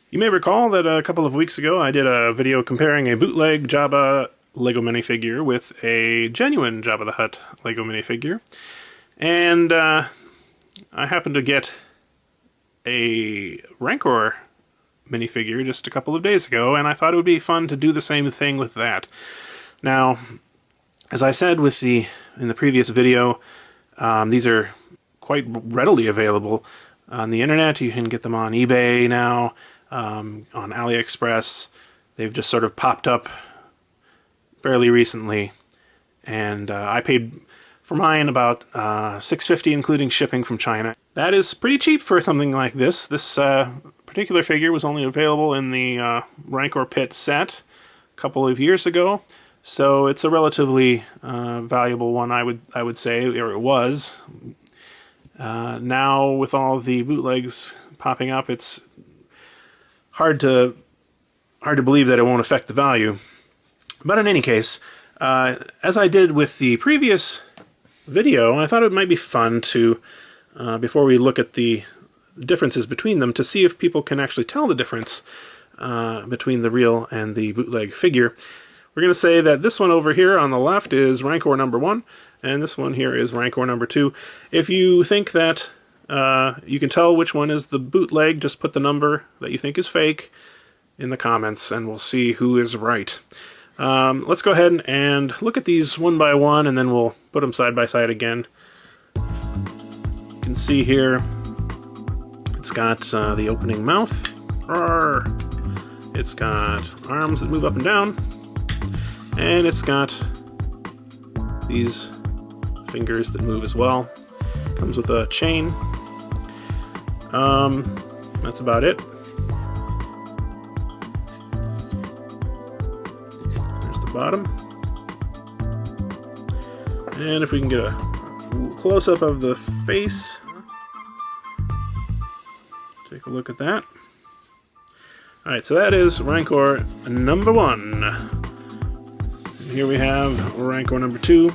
You may recall that a couple of weeks ago I did a video comparing a bootleg Jabba Lego minifigure with a genuine Jabba the Hutt Lego minifigure. And I happened to get a Rancor minifigure just a couple of days ago, and I thought it would be fun to do the same thing with that. Now, as I said in the previous video, these are quite readily available on the internet. You can get them on eBay now, on AliExpress. They've just sort of popped up fairly recently, and I paid for mine about $6.50, including shipping from China. That is pretty cheap for something like this. This particular figure was only available in the Rancor Pit set a couple of years ago, so it's a relatively valuable one, I would say, or it was. Now, with all the bootlegs popping up, it's hard to believe that it won't affect the value. But in any case, as I did with the previous video, I thought it might be fun to, before we look at the differences between them, to see if people can actually tell the difference between the real and the bootleg figure. We're going to say that this one over here on the left is Rancor number 1, and this one here is Rancor number 2. If you think that you can tell which one is the bootleg, just put the number that you think is fake in the comments, and we'll see who is right. Let's go ahead and look at these one by one, and then we'll put them side by side again. You can see here it's got the opening mouth. It's got arms that move up and down. And it's got these fingers that move as well. Comes with a chain. That's about it. There's the bottom. And if we can get a close-up of the face, take a look at that. Alright, so that is Rancor number 1. Here we have Rancor number 2.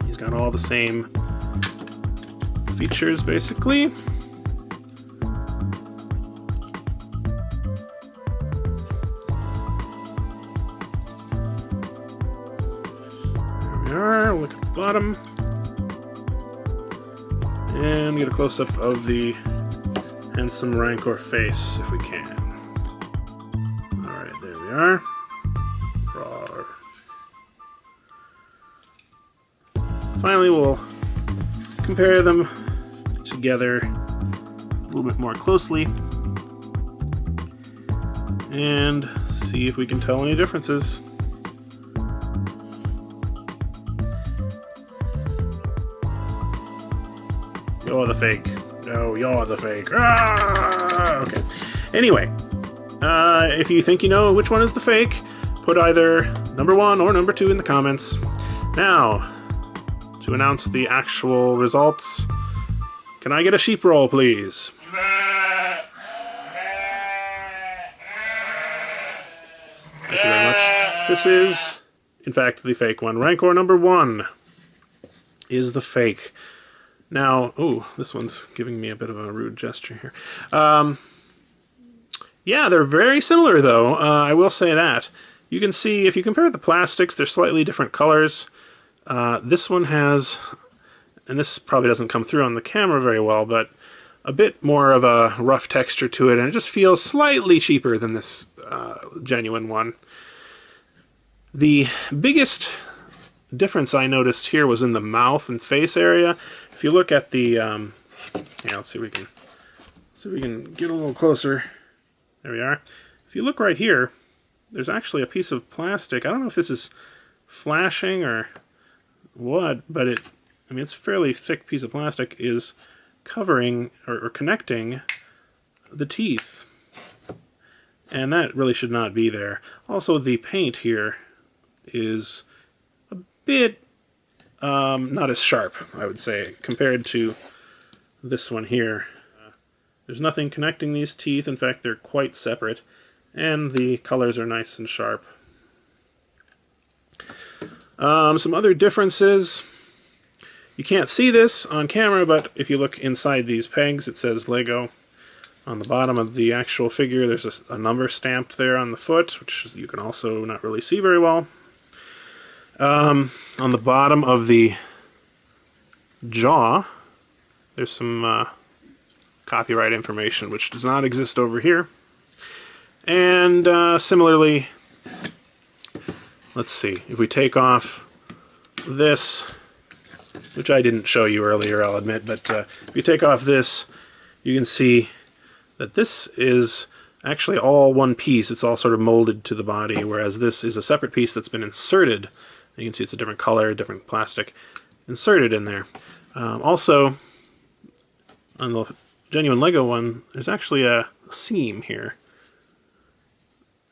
He's got all the same features, basically. There we are. Look at the bottom. And get a close-up of the handsome Rancor face, if we can. Alright, there we are. Finally, we'll compare them together a little bit more closely and see if we can tell any differences. You're the fake. No, you're the fake. Ah! Okay. Anyway, if you think you know which one is the fake, put either number 1 or number 2 in the comments. Now, to announce the actual results, can I get a sheep roll, please? Thank you very much. This is, in fact, the fake one. Rancor number 1 is the fake. Now, ooh, this one's giving me a bit of a rude gesture here. Yeah, they're very similar, though. I will say that. You can see, if you compare the plastics, they're slightly different colors. This one has, and this probably doesn't come through on the camera very well, but a bit more of a rough texture to it, and it just feels slightly cheaper than this genuine one. The biggest difference I noticed here was in the mouth and face area. If you look at the, yeah, let's see if we can get a little closer. There we are. If you look right here, there's actually a piece of plastic. I don't know if this is flashing or what, but I mean, it's a fairly thick piece of plastic, is covering or connecting the teeth. And that really should not be there. Also, the paint here is a bit not as sharp, I would say, compared to this one here. There's nothing connecting these teeth. In fact, they're quite separate. And the colors are nice and sharp. Some other differences. You can't see this on camera, but if you look inside these pegs, it says Lego On the bottom of the actual figure, there's a number stamped there on the foot, which you can also not really see very well. On the bottom of the jaw, there's some copyright information, which does not exist over here. And similarly, let's see, if we take off this, which I didn't show you earlier, I'll admit, but if you take off this, you can see that this is actually all one piece. It's all sort of molded to the body, whereas this is a separate piece that's been inserted. You can see it's a different color, different plastic inserted in there. Also, on the genuine Lego one, there's actually a seam here.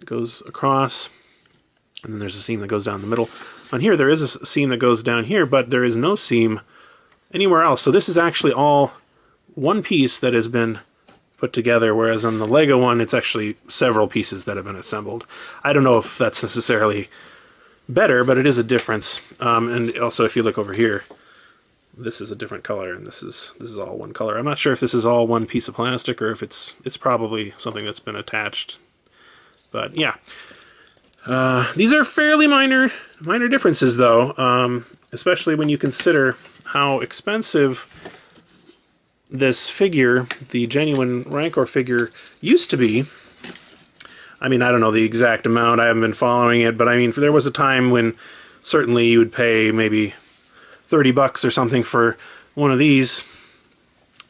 It goes across, and then there's a seam that goes down the middle. On here, there is a seam that goes down here, but there is no seam anywhere else. So this is actually all one piece that has been put together, whereas on the Lego one, it's actually several pieces that have been assembled. I don't know if that's necessarily better, but it is a difference. And also, if you look over here, this is a different color, and this is all one color. I'm not sure if this is all one piece of plastic or if it's probably something that's been attached. But yeah, these are fairly minor differences, though, especially when you consider how expensive this figure, the genuine Rancor figure, used to be. I mean, I don't know the exact amount, I haven't been following it, but I mean, there was a time when certainly you would pay maybe $30 or something for one of these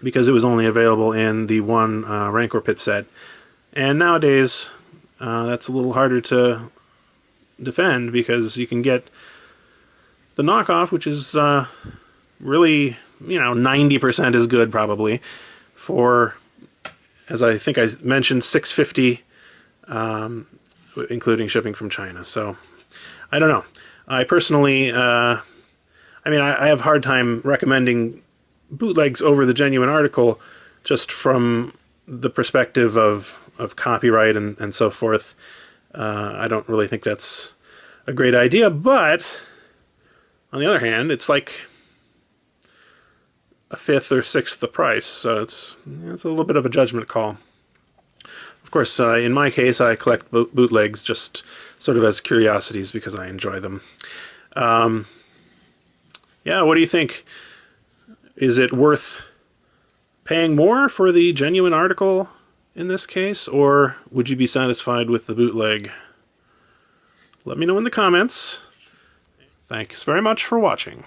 because it was only available in the one Rancor pit set. And nowadays, that's a little harder to defend because you can get the knockoff, which is really, you know, 90% as good probably, for, as I think I mentioned, $6.50, including shipping from China. So I don't know. I personally, I mean, I have a hard time recommending bootlegs over the genuine article just from the perspective of copyright and so forth. I don't really think that's a great idea, but on the other hand, it's like a fifth or sixth the price, so it's a little bit of a judgment call. Of course, in my case, I collect bootlegs just sort of as curiosities because I enjoy them. Yeah, what do you think? Is it worth paying more for the genuine article in this case, or would you be satisfied with the bootleg? Let me know in the comments. Thanks very much for watching.